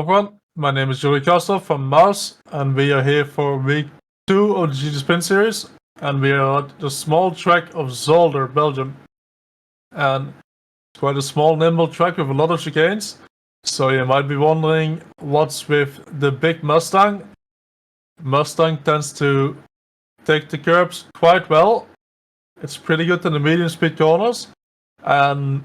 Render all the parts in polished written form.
everyone, my name is Yuri from Mouse, and we are here for week 2 of the GT Sprint series, and we are at the small track of Zolder, Belgium. And it's quite a small, nimble track with a lot of chicanes, so you might be wondering what's with the big Mustang. Mustang tends to take the curbs quite well. It's pretty good in the medium speed corners, and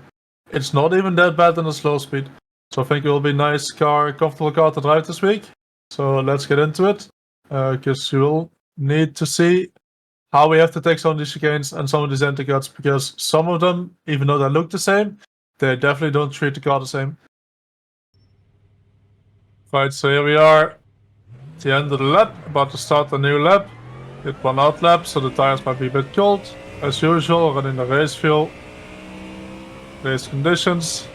it's not even that bad in the slow speed. So I think it will be a nice car, comfortable car to drive this week. So let's get into it, because you will need to see how we have to take some of these chicanes and some of these anti-cuts, because some of them, even though they look the same, they definitely don't treat the car the same. Right, so here we are at the end of the lap, about to start a new lap. Hit one out lap, so the tires might be a bit cold. As usual, running the race fuel, race conditions.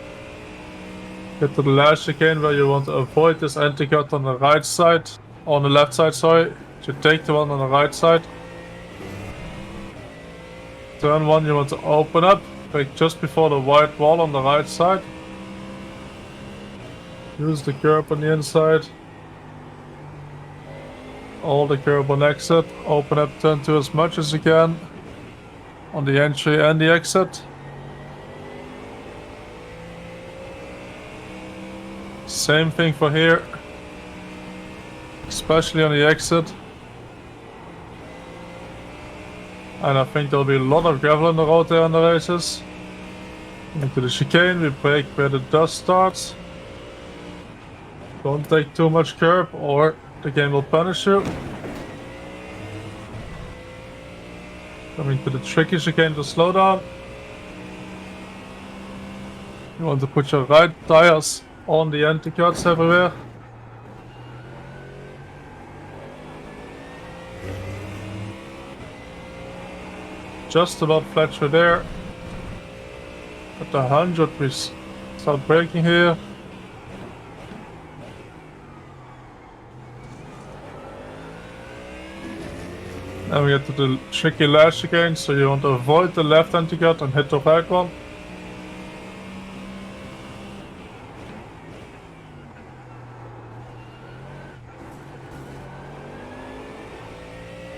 Get to the last chicane where you want to avoid this anti-cut on the right side, on the left side, sorry. You take the one on the right side. Turn 1 you want to open up, brake just before the white wall on the right side. Use the curb on the inside. Hold the curb on exit, open up turn 2 as much as you can on the entry and the exit. Same thing for here, especially on the exit. And I think there'll be a lot of gravel on the road there on the races. Into the chicane, we brake where the dust starts. Don't take too much curb or the game will punish you. Coming to the tricky chicane to slow down. You want to put your right tires on the anti-cuts everywhere. Just about flat through there. At the 100 we start braking here. Then we get to the tricky last chicane, so you want to avoid the left anti-cut and hit the right one.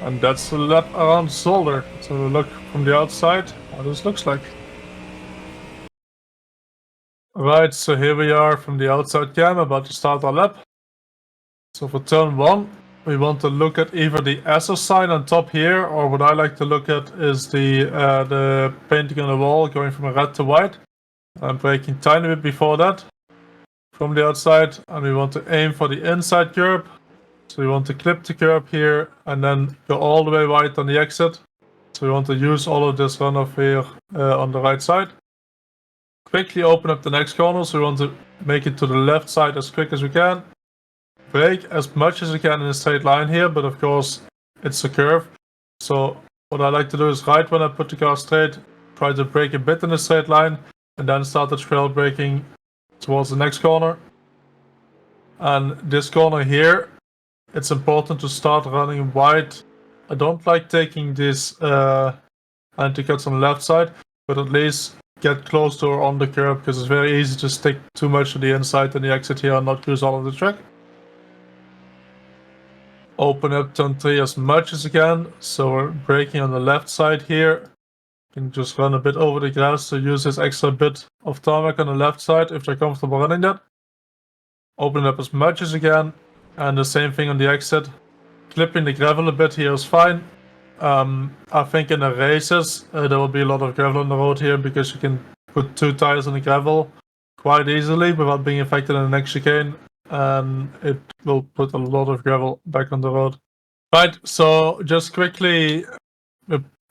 And that's the lap around Zolder. So look from the outside how this looks like. Right, so here we are from the outside cam, about to start our lap. So for turn 1, we want to look at either the SS sign on top here, or what I like to look at is the painting on the wall going from red to white. I'm braking tiny bit before that from the outside, and we want to aim for the inside curb. So we want to clip the curb here and then go all the way right on the exit. So we want to use all of this runoff here on the right side. Quickly open up the next corner, so we want to make it to the left side as quick as we can. Brake as much as you can in a straight line here, but of course it's a curve. So what I like to do is right when I put the car straight, try to brake a bit in a straight line and then start the trail braking towards the next corner. And this corner here, it's important to start running wide. I don't like taking these anti-cuts on the left side, but at least get close to or on the curb, because it's very easy to stick too much to the inside and the exit here and not use all of the track. Open up turn 3 as much as you can, so we're braking on the left side here. You can just run a bit over the grass to use this extra bit of tarmac on the left side if you're comfortable running that. Open it up as much as you can. And the same thing on the exit. Clipping the gravel a bit here is fine. I think in the races there will be a lot of gravel on the road here, because you can put 2 tires on the gravel quite easily without being affected in the next chicane, and it will put a lot of gravel back on the road. Right, so just quickly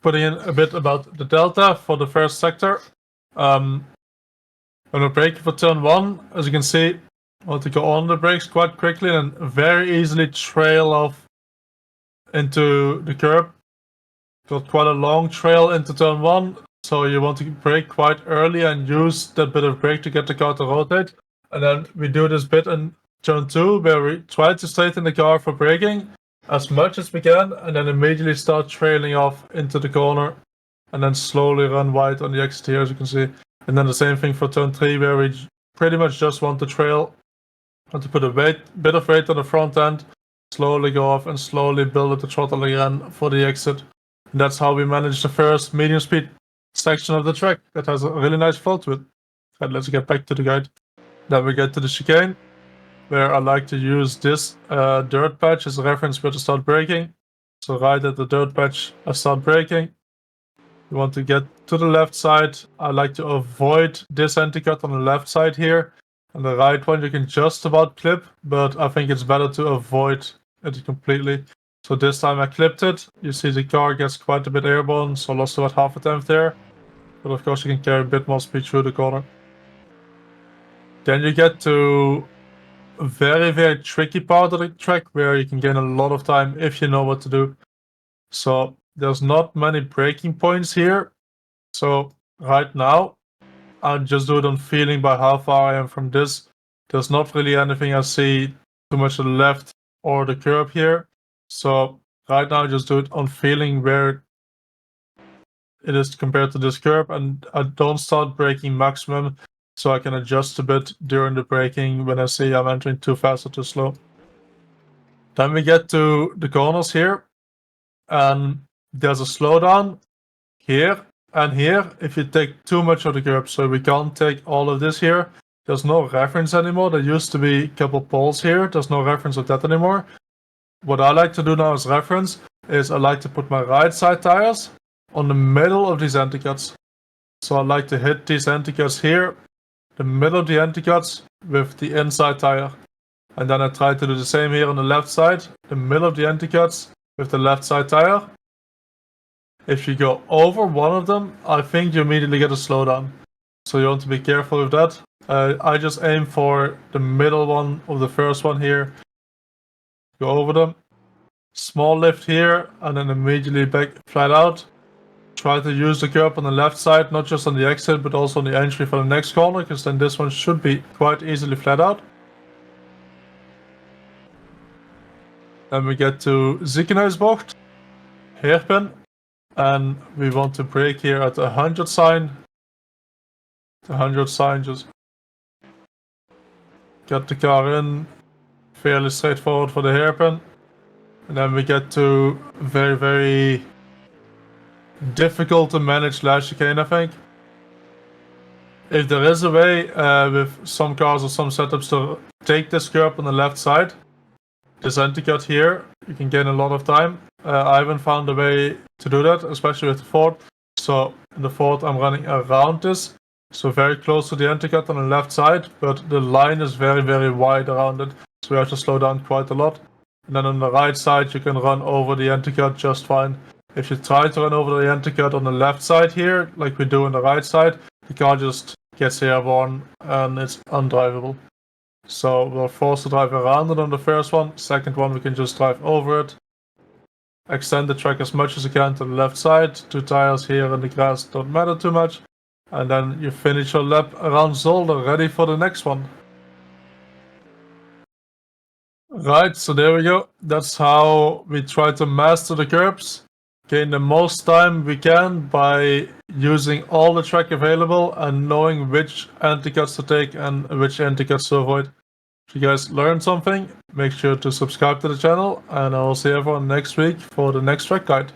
putting in a bit about the delta for the first sector. When we're braking for turn 1, as you can see, I want to go on the brakes quite quickly and very easily trail off into the curb. Got quite a long trail into turn 1, so you want to brake quite early and use that bit of brake to get the car to rotate. And then we do this bit in turn 2 where we try to straighten the car for braking as much as we can, and then immediately start trailing off into the corner and then slowly run wide on the exit here, as you can see. And then the same thing for turn 3 where we pretty much just want to trail Want to put a bit of weight on the front end, slowly go off and slowly build up the throttle again for the exit. And that's how we manage the first medium speed section of the track that has a really nice flow to it. And let's get back to the guide. Then we get to the chicane, where I like to use this dirt patch as a reference where to start braking. So right at the dirt patch, I start braking. You want to get to the left side. I like to avoid this anti-cut on the left side here. And the right one you can just about clip, but I think it's better to avoid it completely. So this time I clipped it. You see the car gets quite a bit airborne, so I lost about half a tenth there. But of course you can carry a bit more speed through the corner. Then you get to a very, very tricky part of the track where you can gain a lot of time if you know what to do. So there's not many braking points here. So right now, I'll just do it on feeling by how far I am from this. There's not really anything I see too much to the left or the curb here. So right now, just do it on feeling where it is compared to this curb, and I don't start braking maximum, so I can adjust a bit during the braking when I see I'm entering too fast or too slow. Then we get to the corners here, and there's a slowdown here and here if you take too much of the curb, so we can't take all of this here. There's no reference anymore. There used to be a couple poles here. There's no reference of that anymore. What I like to do now as reference is I like to put my right side tires on the middle of these anti-cuts. So I like to hit these anti-cuts here, the middle of the anti-cuts with the inside tire. And then I try to do the same here on the left side, the middle of the anti-cuts with the left side tire. If you go over one of them, I think you immediately get a slowdown. So you want to be careful with that. I just aim for the middle one of the first one here. Go over them. Small lift here, and then immediately back flat out. Try to use the curb on the left side, not just on the exit, but also on the entry for the next corner, because then this one should be quite easily flat out. Then we get to Ziekenhuisbocht, hairpin, and we want to brake here at the 100 sign. The 100 sign, just get the car in, fairly straightforward for the hairpin. And then we get to very, very difficult to manage last chicane, I think. If there is a way with some cars or some setups to take this curb on the left side, this anti-cut here, you can gain a lot of time. I haven't found a way to do that, especially with the Ford. So in the Ford I'm running around this, so very close to the anti-cut on the left side, but the line is very, very wide around it, so we have to slow down quite a lot. And then on the right side you can run over the anti-cut just fine. If you try to run over the anti-cut on the left side here, like we do on the right side, the car just gets airborne and it's undrivable. So we're forced to drive around it on the first one. Second one we can just drive over it. Extend the track as much as you can to the left side. 2 tires here in the grass don't matter too much. And then you finish your lap around Zolder, ready for the next one. Right, so there we go. That's how we try to master the curbs. Gain the most time we can by using all the track available and knowing which anti-cuts to take and which anti-cuts to avoid. If you guys learned something, make sure to subscribe to the channel, and I will see everyone next week for the next track guide.